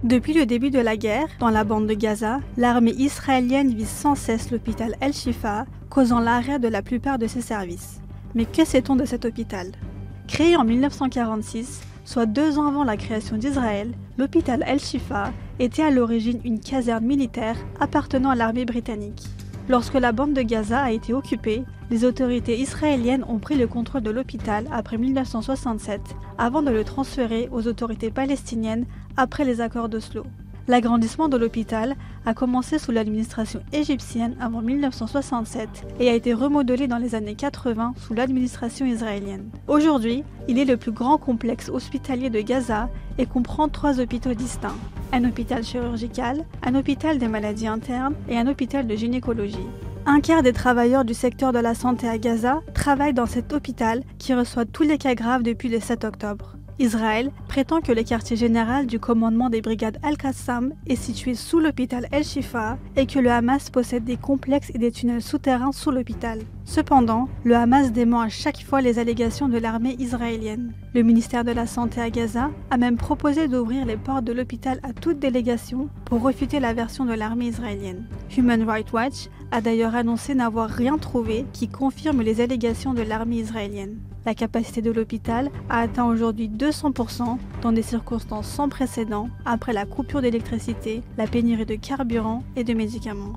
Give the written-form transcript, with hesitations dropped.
Depuis le début de la guerre, dans la bande de Gaza, l'armée israélienne vise sans cesse l'hôpital El-Shifa, causant l'arrêt de la plupart de ses services. Mais que sait-on de cet hôpital? Créé en 1946, soit 2 ans avant la création d'Israël, l'hôpital El-Shifa était à l'origine une caserne militaire appartenant à l'armée britannique. Lorsque la bande de Gaza a été occupée, les autorités israéliennes ont pris le contrôle de l'hôpital après 1967, avant de le transférer aux autorités palestiniennes après les accords d'Oslo. L'agrandissement de l'hôpital a commencé sous l'administration égyptienne avant 1967 et a été remodelé dans les années 80 sous l'administration israélienne. Aujourd'hui, il est le plus grand complexe hospitalier de Gaza et comprend 3 hôpitaux distincts: un hôpital chirurgical, un hôpital des maladies internes et un hôpital de gynécologie. Un quart des travailleurs du secteur de la santé à Gaza travaillent dans cet hôpital qui reçoit tous les cas graves depuis le 7 octobre. Israël prétend que le quartier général du commandement des brigades Al-Qassam est situé sous l'hôpital El-Shifa et que le Hamas possède des complexes et des tunnels souterrains sous l'hôpital. Cependant, le Hamas dément à chaque fois les allégations de l'armée israélienne. Le ministère de la Santé à Gaza a même proposé d'ouvrir les portes de l'hôpital à toute délégation pour refuter la version de l'armée israélienne. Human Rights Watch a d'ailleurs annoncé n'avoir rien trouvé qui confirme les allégations de l'armée israélienne. La capacité de l'hôpital a atteint aujourd'hui 200% dans des circonstances sans précédent après la coupure d'électricité, la pénurie de carburant et de médicaments.